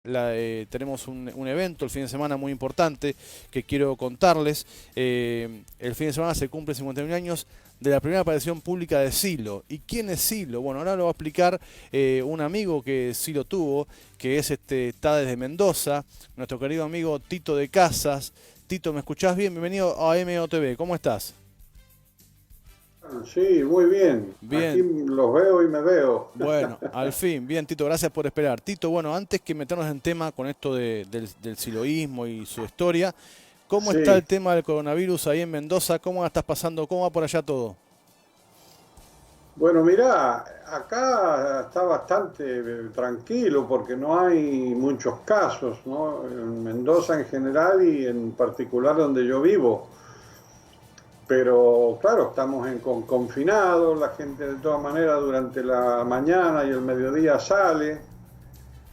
Tenemos un evento el fin de semana muy importante que quiero contarles. El fin de semana se cumple 51 años de la primera aparición pública de Silo. ¿Y quién es Silo? Bueno, ahora lo va a explicar un amigo que Silo tuvo, que está desde Mendoza, nuestro querido amigo Tito de Casas. Tito, ¿me escuchás bien? Bienvenido a MOTV. ¿Cómo estás? Sí, muy bien. Aquí Bien, los veo y me veo. bueno, al fin, bien Tito, gracias por esperar. Tito, bueno, antes que meternos en tema con esto del siloísmo y su historia, ¿cómo está el Sí, tema del coronavirus ahí en Mendoza? ¿Cómo la estás pasando? ¿Cómo va por allá todo? bueno, mirá, acá está bastante tranquilo porque no hay muchos casos, ¿no? En Mendoza en general y en particular donde yo vivo. Pero claro, estamos confinados, la gente de todas maneras durante la mañana y el mediodía sale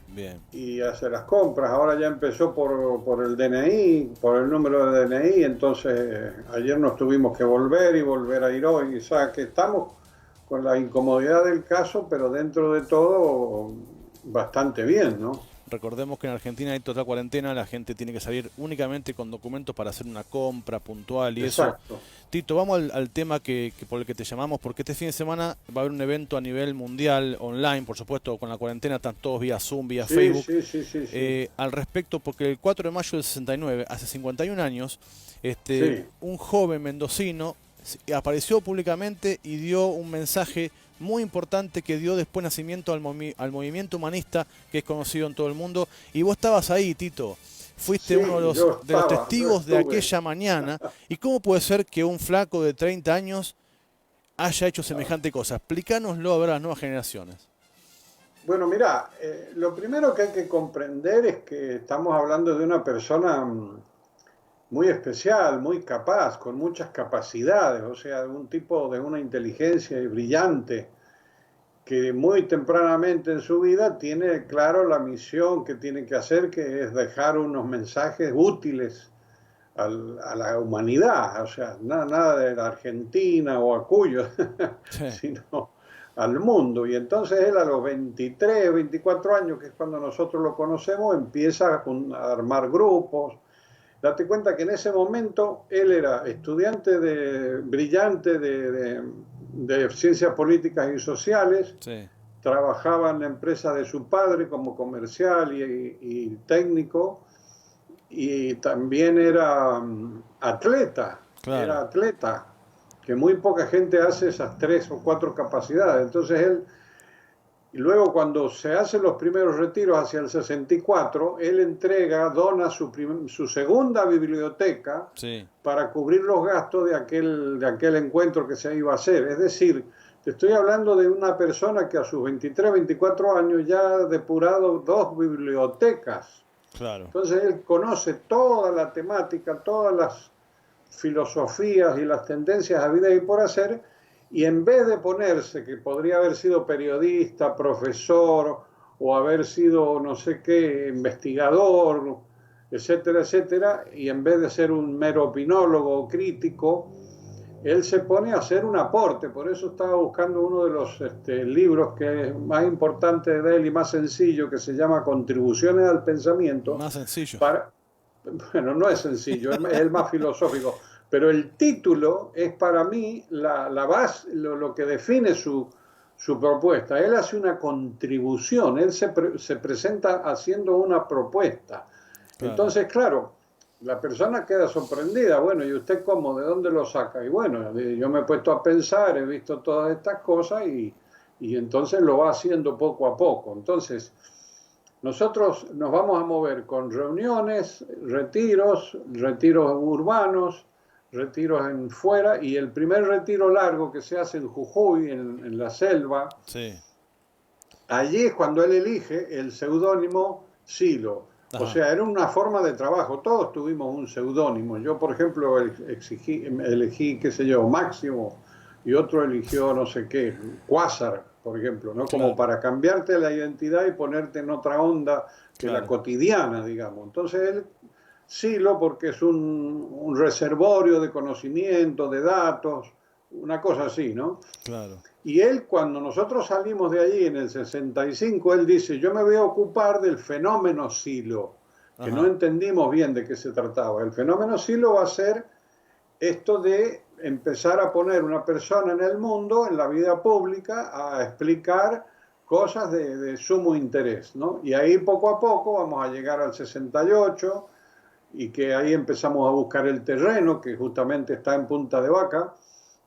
Bien, y hace las compras. Ahora ya empezó por el DNI, por el número de DNI, entonces ayer nos tuvimos que volver y volver a ir hoy. O sea, que estamos con la incomodidad del caso, pero dentro de todo bastante bien, ¿no? recordemos que en Argentina hay total cuarentena, la gente tiene que salir únicamente con documentos para hacer una compra puntual y eso. Exacto. Tito, vamos al tema que por el que te llamamos, porque este fin de semana va a haber un evento a nivel mundial, online, por supuesto, con la cuarentena, están todos vía Zoom, vía Sí, Facebook, sí, sí, sí, sí. al respecto, porque el 4 de mayo del 69, hace 51 años, Sí. un joven mendocino apareció públicamente y dio un mensaje muy importante que dio después nacimiento al movimiento humanista que es conocido en todo el mundo. Y vos estabas ahí, Tito. Fuiste uno de Sí, los, de los yo testigos de estuve. aquella mañana. ¿Y cómo puede ser que un flaco de 30 años haya hecho semejante cosa? Explícanoslo a ver a las nuevas generaciones. Bueno, mira, lo primero que hay que comprender es que estamos hablando de una persona muy especial, muy capaz, con muchas capacidades, o sea, de un tipo de una inteligencia brillante que muy tempranamente en su vida tiene claro la misión que tiene que hacer, que es dejar unos mensajes útiles a la humanidad, o sea, nada de la Argentina o a Cuyo, Sí, sino al mundo. Y entonces él a los 23, 24 años, que es cuando nosotros lo conocemos, empieza a armar grupos. Date cuenta que en ese momento él era estudiante brillante de ciencias políticas y sociales, sí, trabajaba en la empresa de su padre como comercial y técnico, y también claro. era atleta, que muy poca gente hace esas tres o cuatro capacidades. Entonces él, y luego cuando se hacen los primeros retiros hacia el 64, él dona su segunda biblioteca Sí, para cubrir los gastos de aquel encuentro que se iba a hacer. Es decir, te estoy hablando de una persona que a sus 23, 24 años ya ha depurado dos bibliotecas. claro. Entonces él conoce toda la temática, todas las filosofías y las tendencias a vida y por hacer, y en vez de ponerse, que podría haber sido periodista, profesor, o haber sido no sé qué, investigador, etcétera, etcétera, y en vez de ser un mero opinólogo o crítico, él se pone a hacer un aporte. Por eso estaba buscando uno de los libros que es más importante de él y más sencillo, que se llama Contribuciones al Pensamiento, Más sencillo. para, bueno, no es sencillo, es el más filosófico, pero el título es para mí la base, lo que define su propuesta. Él hace una contribución, él se presenta haciendo una propuesta. Claro. Entonces, claro, la persona queda sorprendida. Bueno, ¿y usted cómo? ¿De dónde lo saca? Y bueno, yo me he puesto a pensar, he visto todas estas cosas y entonces lo va haciendo poco a poco. Entonces, nosotros nos vamos a mover con reuniones, retiros urbanos, retiros en fuera, y el primer retiro largo que se hace en Jujuy, en la selva, Sí. allí es cuando él elige el seudónimo Silo. O Ajá. sea, era una forma de trabajo. Todos tuvimos un seudónimo. Yo, por ejemplo, elegí, qué sé yo, Máximo, y otro eligió no sé qué, Quasar, por ejemplo, ¿no? Como Claro, para cambiarte la identidad y ponerte en otra onda que la claro. cotidiana, digamos. Entonces, él, Silo, porque es un reservorio de conocimiento, de datos, una cosa así, ¿no? Claro. Y él, cuando nosotros salimos de allí en el 65, él dice, yo me voy a ocupar del fenómeno Silo, que no Ajá. entendimos bien de qué se trataba. El fenómeno Silo va a ser esto de empezar a poner una persona en el mundo, en la vida pública, a explicar cosas de sumo interés, ¿no? Y ahí poco a poco vamos a llegar al 68 y que ahí empezamos a buscar el terreno, que justamente está en Punta de Vaca,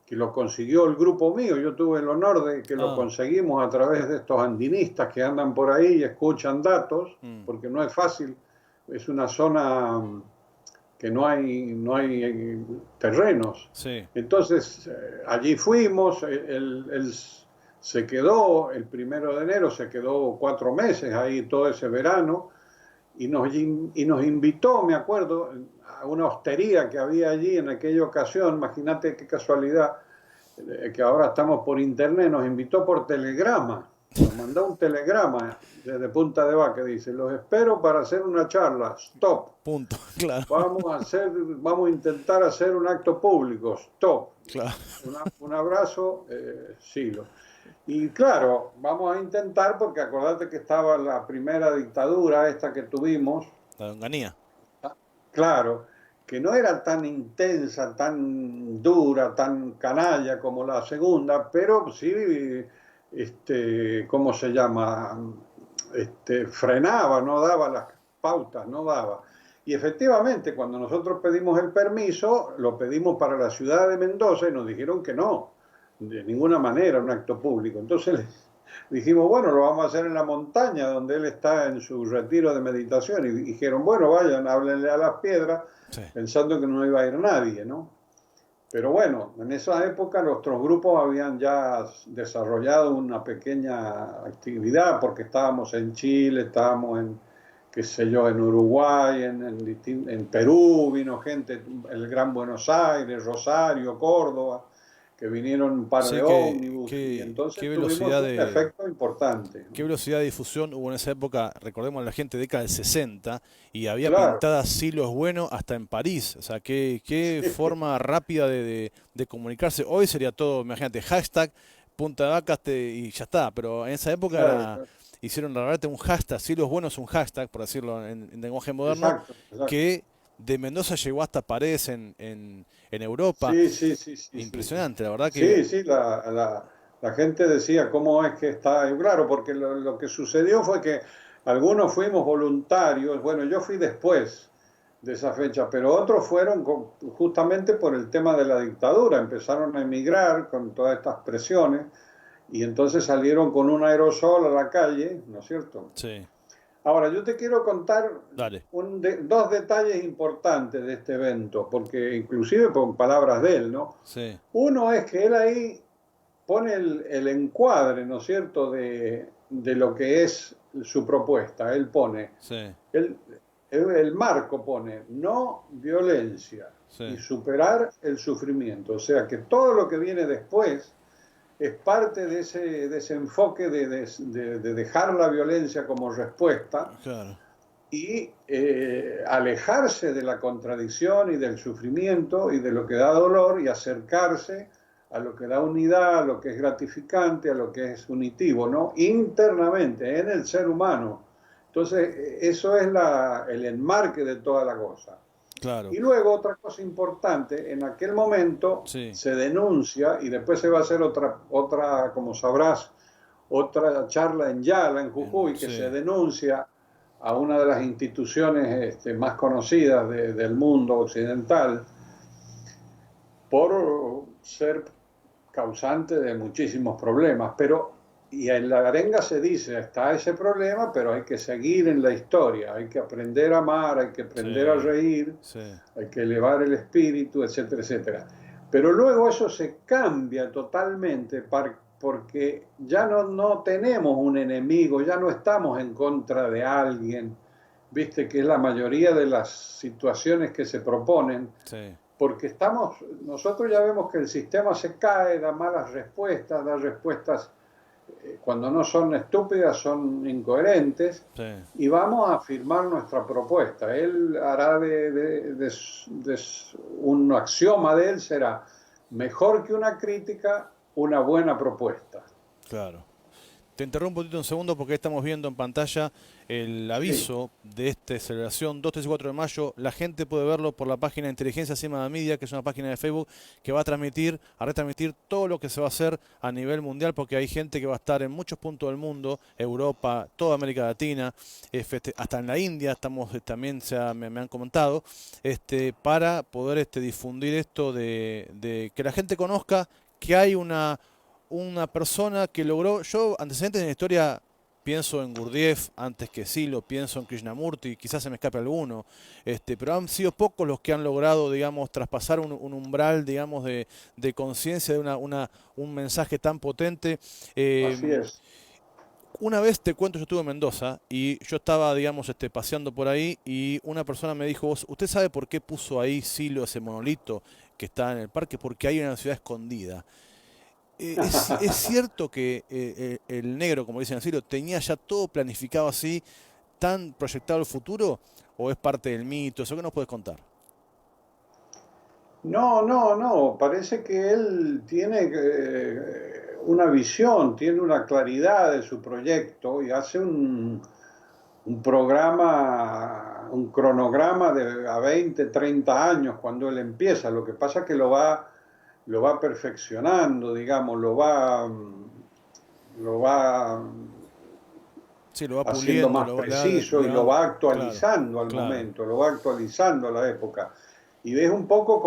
que lo consiguió el grupo mío. Yo tuve el honor de que lo Ah. conseguimos a través de estos andinistas que andan por ahí y escuchan datos, Mm. porque no es fácil, es una zona que no hay terrenos. Sí. Entonces, allí fuimos, él se quedó, el 1 de enero se quedó 4 meses ahí todo ese verano, y nos invitó, me acuerdo, a una hostería que había allí en aquella ocasión. Imagínate qué casualidad, que ahora estamos por internet. Nos invitó por telegrama, nos mandó un telegrama desde Punta de Vaca, dice, los espero para hacer una charla, stop. Punto. Claro. Vamos a intentar hacer un acto público, stop. Claro. Un abrazo, Silo. Y claro, vamos a intentar, porque acordate que estaba la primera dictadura esta que tuvimos, La longanía. claro, que no era tan intensa, tan dura, tan canalla como la segunda, pero sí, ¿cómo se llama? Frenaba, no daba las pautas, no daba. Y efectivamente, cuando nosotros pedimos el permiso, lo pedimos para la ciudad de Mendoza y nos dijeron que no, de ninguna manera, un acto público. Entonces dijimos, bueno, lo vamos a hacer en la montaña, donde él está en su retiro de meditación. Y dijeron, bueno, vayan, háblenle a las piedras, Sí. pensando que no iba a ir nadie, ¿no? Pero bueno, en esa época nuestros grupos habían ya desarrollado una pequeña actividad, porque estábamos en Chile, estábamos en, qué sé yo, en Uruguay, en Perú, vino gente, el Gran Buenos Aires, Rosario, Córdoba, que vinieron un par de Sí, ómnibus, y entonces qué tuvimos velocidad un efecto importante, qué ¿no? velocidad de difusión hubo en esa época. Recordemos la gente década del 60 y había Claro, pintadas silos bueno hasta en París. O sea, qué forma rápida de comunicarse. Hoy sería todo, imagínate, hashtag Punta de Vacas y ya está. Pero en esa época claro, claro. hicieron realmente un hashtag, silos buenos, un hashtag, por decirlo en lenguaje moderno, Exacto, exacto. que de Mendoza llegó hasta Paredes en Europa. Sí, sí, sí, sí, sí, sí. Impresionante, la verdad que Sí, sí, la gente decía cómo es que está, y claro, porque lo que sucedió fue que algunos fuimos voluntarios. Bueno, yo fui después de esa fecha, pero otros fueron justamente por el tema de la dictadura, empezaron a emigrar con todas estas presiones, y entonces salieron con un aerosol a la calle, ¿no es cierto? sí, Ahora, yo te quiero contar dale, dos detalles importantes de este evento, porque inclusive con palabras de él, ¿no? sí, Uno es que él ahí pone el encuadre, ¿no es cierto?, de lo que es su propuesta. Él pone, sí, él, el marco pone no violencia y sí, superar el sufrimiento. O sea que todo lo que viene después es parte de ese enfoque de dejar la violencia como respuesta claro, y alejarse de la contradicción y del sufrimiento y de lo que da dolor, y acercarse a lo que da unidad, a lo que es gratificante, a lo que es unitivo, ¿no? Internamente, en el ser humano. Entonces, eso es el enmarque de toda la cosa. claro, Y luego, otra cosa importante, en aquel momento sí, se denuncia, y después se va a hacer otra, como sabrás, otra charla en Yala, en Jujuy, que se sí, denuncia a una de las instituciones más conocidas del mundo occidental por ser causante de muchísimos problemas. Pero, y en la arenga se dice, está ese problema, pero hay que seguir en la historia, hay que aprender a amar, hay que aprender a sí, reír, sí, hay que elevar el espíritu, etcétera, etcétera. Pero luego eso se cambia totalmente porque ya no tenemos un enemigo, ya no estamos en contra de alguien, viste que es la mayoría de las situaciones que se proponen, sí, porque nosotros ya vemos que el sistema se cae, da respuestas cuando no son estúpidas, son incoherentes, sí, y vamos a firmar nuestra propuesta. Él hará un axioma de él será mejor que una crítica, una buena propuesta. Claro. Te interrumpo un poquito un segundo porque estamos viendo en pantalla el Sí, aviso de esta celebración 2, 3 y 4 de mayo. La gente puede verlo por la página de Inteligencia Cima de Media, que es una página de Facebook que va a retransmitir todo lo que se va a hacer a nivel mundial, porque hay gente que va a estar en muchos puntos del mundo, Europa, toda América Latina, hasta en la India estamos también me han comentado, para poder difundir esto de que la gente conozca que hay una persona que logró, yo antecedentes en la historia pienso en Gurdjieff antes que Silo, pienso en Krishnamurti, quizás se me escape alguno, pero han sido pocos los que han logrado, digamos, traspasar un umbral, digamos, de conciencia, de un mensaje tan potente. así Eh, es. una vez te cuento, yo estuve en Mendoza y yo estaba, digamos, paseando por ahí y una persona me dijo, ¿usted sabe por qué puso ahí Silo ese monolito que está en el parque? Porque hay una ciudad escondida. Es cierto que el negro, como dicen así, lo tenía ya todo planificado así, tan proyectado al futuro, o es parte del mito, eso que nos puedes contar. No, no, no, parece que él tiene una visión, tiene una claridad de su proyecto y hace un programa, un cronograma de a 20, 30 años cuando él empieza. Lo que pasa es que lo va perfeccionando, digamos, lo va Sí, lo va haciendo puliendo, más preciso le y lo va- va claro, actualizando al claro, momento, lo va actualizando a la época. Y es un poco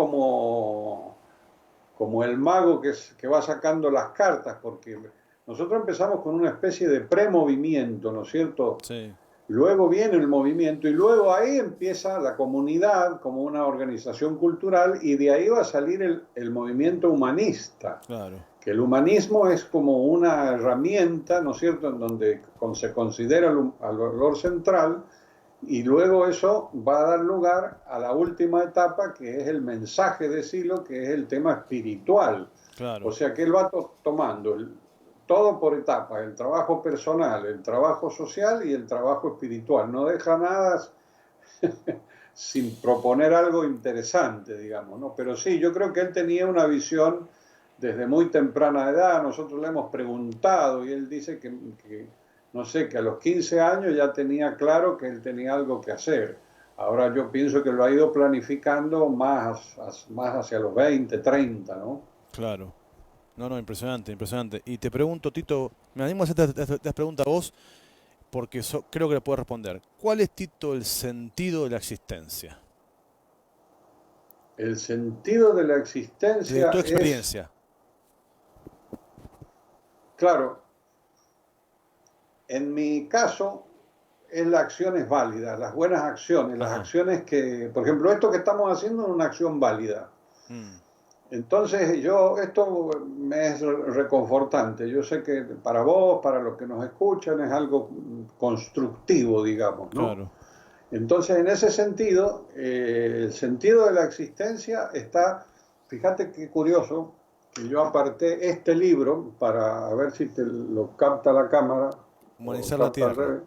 como el mago que va sacando las cartas, porque nosotros empezamos con una especie de premovimiento, ¿no es cierto? sí, Luego viene el movimiento y luego ahí empieza la comunidad como una organización cultural y de ahí va a salir el movimiento humanista, claro, que el humanismo es como una herramienta, ¿no es cierto?, en donde se considera al valor central y luego eso va a dar lugar a la última etapa que es el mensaje de Silo, que es el tema espiritual. O claro. sea que él va tomando todo por etapas, el trabajo personal, el trabajo social y el trabajo espiritual. No deja nada sin proponer algo interesante, digamos, ¿no? Pero sí, yo creo que él tenía una visión desde muy temprana edad. Nosotros le hemos preguntado y él dice no sé, que a los 15 años ya tenía claro que él tenía algo que hacer. Ahora yo pienso que lo ha ido planificando más hacia los 20, 30, ¿no? Claro. No, no, impresionante, impresionante. Y te pregunto, Tito, me animo a hacer esta pregunta a vos porque creo que le puedo responder. ¿Cuál es, Tito, el sentido de la existencia? El sentido de la Desde tu existencia es, experiencia. claro, en mi caso, es las acciones válidas, las buenas acciones, las Ajá. acciones que, por ejemplo, esto que estamos haciendo es una acción válida. Mm, Entonces, esto me es reconfortante. Yo sé que para vos, para los que nos escuchan, es algo constructivo, digamos, ¿no? claro. Entonces, en ese sentido, el sentido de la existencia está, fíjate qué curioso, que yo aparté este libro para ver si te lo capta la cámara o Humanizar la capta al tierra. revés,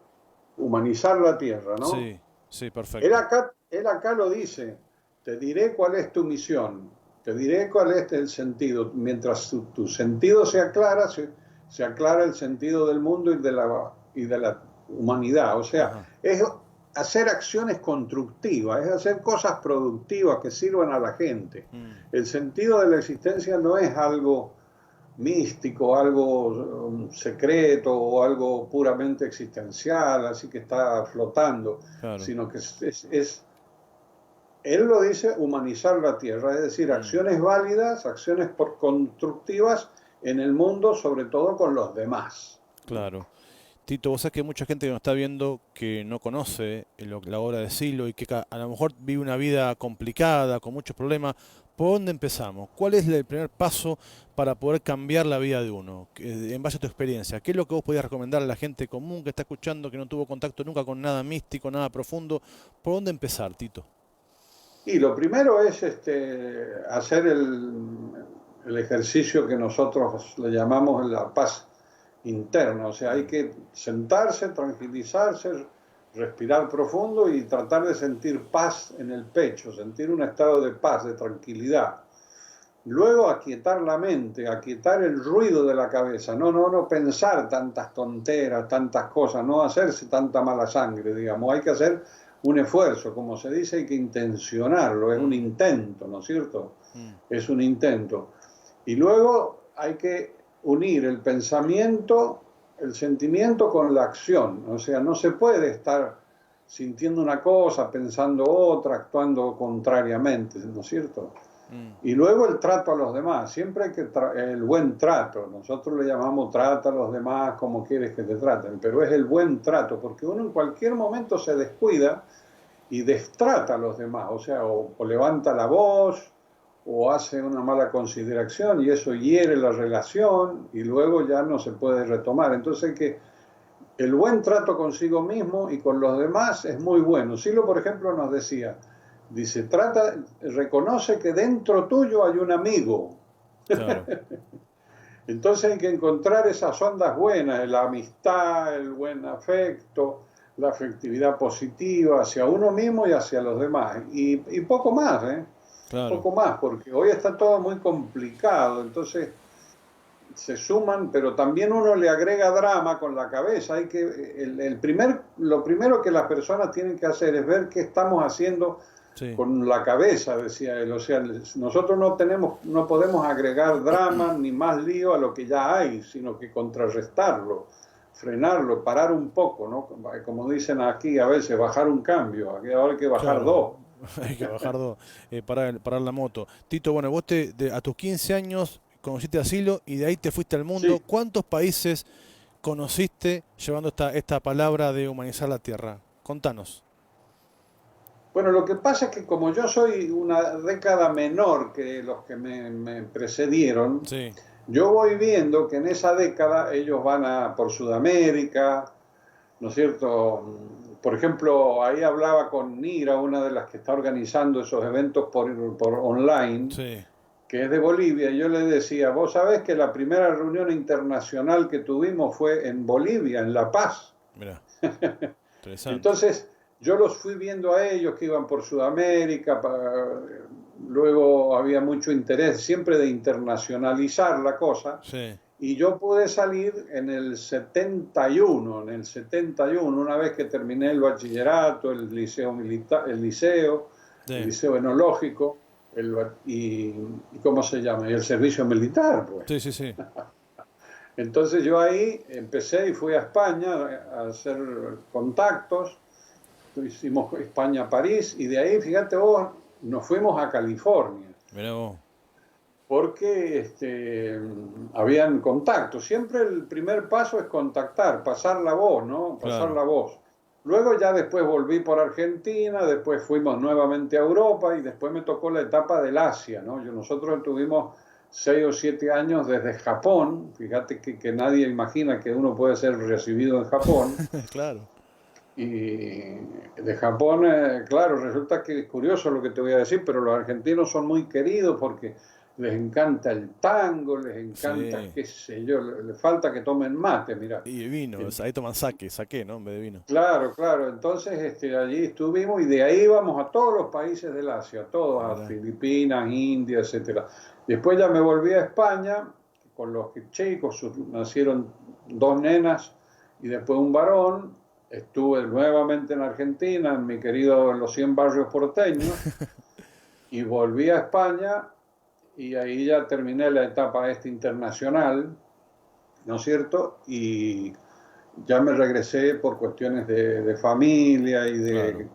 Humanizar la Tierra, ¿no? Sí, sí, perfecto. Él acá lo dice, te diré cuál es tu misión, te diré cuál es el sentido. Mientras tu sentido se aclara, se aclara el sentido del mundo y de la humanidad. O sea, Ajá. es hacer acciones constructivas, es hacer cosas productivas que sirvan a la gente. Mm, El sentido de la existencia no es algo místico, algo secreto o algo puramente existencial, así que está flotando, claro. sino que él lo dice, humanizar la tierra, es decir, Mm, acciones válidas, acciones constructivas en el mundo, sobre todo con los demás, ¿no? claro. Tito, vos sabés que hay mucha gente que nos está viendo que no conoce la obra de Silo y que a lo mejor vive una vida complicada, con muchos problemas. ¿Por dónde empezamos? ¿Cuál es el primer paso para poder cambiar la vida de uno? En base a tu experiencia, ¿qué es lo que vos podías recomendar a la gente común que está escuchando, que no tuvo contacto nunca con nada místico, nada profundo? ¿Por dónde empezar, Tito? Y lo primero es hacer el ejercicio que nosotros le llamamos la paz interna, o sea, hay Mm, que sentarse, tranquilizarse, respirar profundo y tratar de sentir paz en el pecho, sentir un estado de paz, de tranquilidad. Luego aquietar la mente, aquietar el ruido de la cabeza, no pensar tantas tonteras, tantas cosas, no hacerse tanta mala sangre, digamos. Hay que hacer un esfuerzo, como se dice, hay que intencionarlo, es un intento, ¿no es cierto? Es un intento. Y luego hay que unir el pensamiento, el sentimiento con la acción. O sea, no se puede estar sintiendo una cosa, pensando otra, actuando contrariamente, ¿no es cierto? Y luego el trato a los demás, siempre hay que el buen trato, nosotros le llamamos trata a los demás como quieres que te traten, pero es el buen trato, porque uno en cualquier momento se descuida y destrata a los demás, o sea, o levanta la voz, o hace una mala consideración y eso hiere la relación y luego ya no se puede retomar. Entonces que el buen trato consigo mismo y con los demás es muy bueno. Silo, por ejemplo, nos decía, dice, reconoce que dentro tuyo hay un amigo. Claro. Entonces hay que encontrar esas ondas buenas, la amistad, el buen afecto, la afectividad positiva hacia uno mismo y hacia los demás. Y poco más, ¿eh? Claro. Poco más, porque hoy está todo muy complicado, entonces se suman, pero también uno le agrega drama con la cabeza. Hay que, lo primero que las personas tienen que hacer es ver qué estamos haciendo con la cabeza, decía él. O sea, nosotros no podemos agregar drama ni más lío a lo que ya hay, sino que contrarrestarlo, frenarlo, parar un poco, ¿no? Como dicen aquí a veces, bajar un cambio, ahora hay que bajar dos. Hay que bajar dos, parar la moto. Tito, bueno, vos a tus 15 años conociste a Silo y de ahí te fuiste al mundo. Sí. ¿Cuántos países conociste llevando esta palabra de humanizar la tierra? Contanos. Bueno, lo que pasa es que como yo soy una década menor que los que me precedieron, sí. Yo voy viendo que en esa década ellos van por Sudamérica, ¿no es cierto? Por ejemplo, ahí hablaba con Nira, una de las que está organizando esos eventos por online, sí. Que es de Bolivia, y yo le decía, vos sabés que la primera reunión internacional que tuvimos fue en Bolivia, en La Paz. Mirá, interesante. Entonces, yo los fui viendo a ellos que iban por Sudamérica, luego había mucho interés siempre de internacionalizar la cosa, sí. Y yo pude salir en el 71, una vez que terminé el bachillerato, el liceo militar, el liceo enológico, y ¿cómo se llama? Y el servicio militar, pues. Sí. Entonces yo ahí empecé y fui a España a hacer contactos, hicimos España-París, y de ahí, fíjate vos, nos fuimos a California. Mirá vos. Porque habían contactos. Siempre el primer paso es contactar, pasar la voz, ¿no? Pasar la voz. Luego ya después volví por Argentina, después fuimos nuevamente a Europa y después me tocó la etapa del Asia, ¿no? Nosotros tuvimos 6 o 7 años desde Japón. Fíjate que nadie imagina que uno puede ser recibido en Japón. Claro. Y de Japón, claro, resulta que es curioso lo que te voy a decir, pero los argentinos son muy queridos porque les encanta el tango, les encanta, sí. Qué sé yo, les falta que tomen mate, mirá. Y vino, ahí toman saque, ¿no? En vez de vino. Claro, entonces allí estuvimos y de ahí íbamos a todos los países del Asia, todos, a Filipinas, India, etcétera. Después ya me volví a España, con los chicos, nacieron 2 nenas y después un varón. Estuve nuevamente en Argentina, en mi querido Los 100 Barrios Porteños, y volví a España. Y ahí ya terminé la etapa internacional, ¿no es cierto? Y ya me regresé por cuestiones de familia y de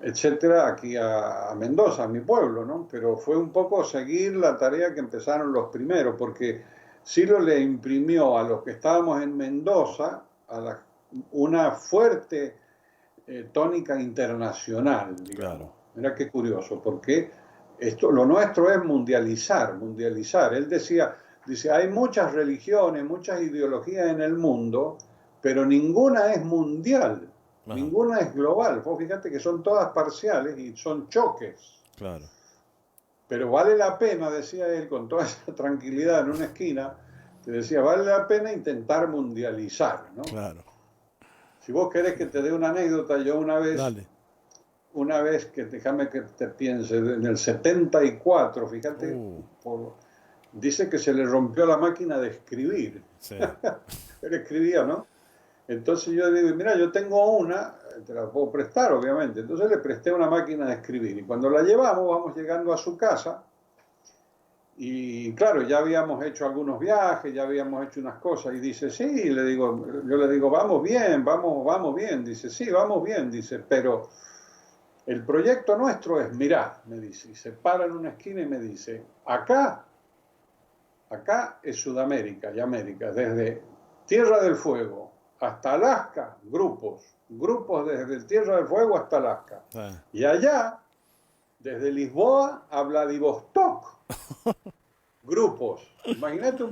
etcétera, aquí a Mendoza, a mi pueblo, ¿no? Pero fue un poco seguir la tarea que empezaron los primeros, porque Silo le imprimió a los que estábamos en Mendoza una fuerte tónica internacional, digamos. Claro. Mira qué curioso, porque lo nuestro es mundializar. Él dice, hay muchas religiones, muchas ideologías en el mundo, pero ninguna es mundial, ninguna es global. Vos fíjate que son todas parciales y son choques. Claro. Pero vale la pena, decía él con toda esa tranquilidad en una esquina, te decía, vale la pena intentar mundializar, ¿no? Claro. Si vos querés que te dé una anécdota, yo una vez... Dale. una vez que, déjame que te piense, en el 74, fíjate, dice que se le rompió la máquina de escribir. Sí. Él escribía, ¿no? Entonces yo le digo, mira, yo tengo una, te la puedo prestar, obviamente. Entonces le presté una máquina de escribir. Y cuando la llevamos, vamos llegando a su casa. Y claro, ya habíamos hecho algunos viajes, ya habíamos hecho unas cosas. Y dice, sí, yo le digo, vamos bien. Dice, sí, vamos bien. Dice, pero el proyecto nuestro es, mirá, me dice. Y se para en una esquina y me dice, acá es Sudamérica y América, desde Tierra del Fuego hasta Alaska, grupos desde Tierra del Fuego hasta Alaska. Y allá, desde Lisboa a Vladivostok, grupos. Imagínate,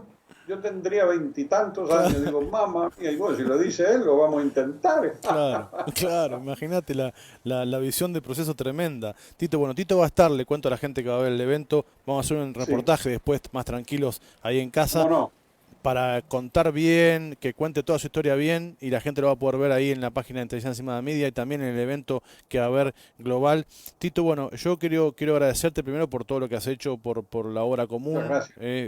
yo tendría 20 y tantos años, digo, mamá mía, y bueno, si lo dice él, lo vamos a intentar. Claro, imagínate la visión de proceso tremenda. Tito, bueno, Tito va a estar, le cuento a la gente que va a ver el evento, vamos a hacer un reportaje después más tranquilos ahí en casa. No. Para contar bien, que cuente toda su historia bien, y la gente lo va a poder ver ahí en la página de Inteligencia Encima Media y también en el evento que va a haber global. Tito, bueno, yo quiero agradecerte primero por todo lo que has hecho, por la obra común.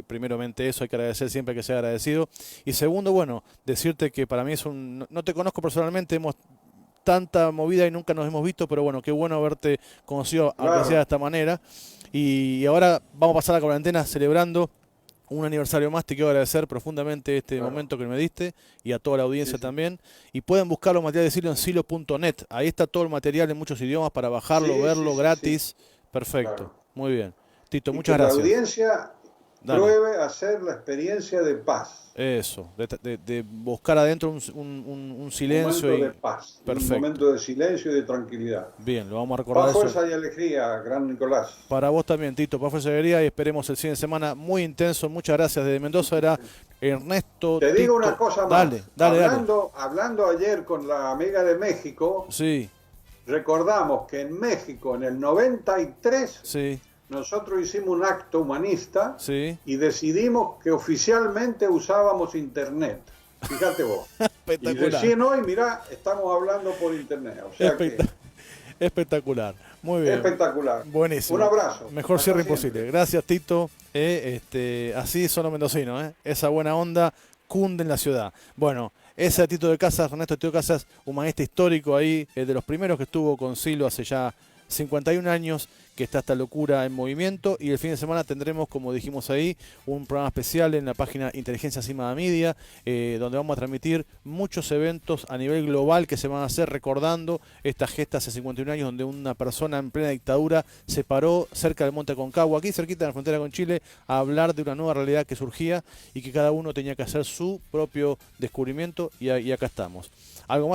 Primeramente eso, hay que agradecer, siempre hay que ser agradecido. Y segundo, bueno, decirte que para mí es no te conozco personalmente, hemos tanta movida y nunca nos hemos visto, pero bueno, qué bueno haberte conocido, aunque sea de esta manera. Y ahora vamos a pasar la cuarentena celebrando un aniversario más. Te quiero agradecer profundamente este momento que me diste y a toda la audiencia también. Y pueden buscar los materiales de Silo en silo.net. Ahí está todo el material en muchos idiomas para bajarlo, verlo gratis. Perfecto. Muy bien. Tito, muchas gracias. La audiencia pruebe hacer la experiencia de paz. Eso, de buscar adentro un silencio. Un momento de paz, un momento de silencio y de tranquilidad. Bien, lo vamos a recordar. Paz, fuerza y alegría, gran Nicolás. Para vos también, Tito, paz, fuerza y alegría, y esperemos el fin de semana muy intenso. Muchas gracias. Desde Mendoza era Ernesto. Te digo una cosa más. Dale. Hablando ayer con la amiga de México, sí, recordamos que en México, en el 93, sí, nosotros hicimos un acto humanista y decidimos que oficialmente usábamos Internet. Fíjate vos. Y recién hoy, mirá, estamos hablando por Internet. O sea espectacular. Muy bien. Espectacular. Buenísimo. Un abrazo. Mejor cierre imposible. Gracias, Tito. Así son los mendocinos. Esa buena onda cunde en la ciudad. Bueno, ese es Tito de Casas, Ernesto Tito de Casas, humanista histórico ahí, de los primeros que estuvo con Silo hace ya 51 años, que está esta locura en movimiento. Y el fin de semana tendremos, como dijimos ahí, un programa especial en la página Inteligencia Encima Media, donde vamos a transmitir muchos eventos a nivel global que se van a hacer recordando esta gesta hace 51 años, donde una persona en plena dictadura se paró cerca del Monte Aconcagua, aquí cerquita de la frontera con Chile, a hablar de una nueva realidad que surgía y que cada uno tenía que hacer su propio descubrimiento, y acá estamos. ¿Algo más?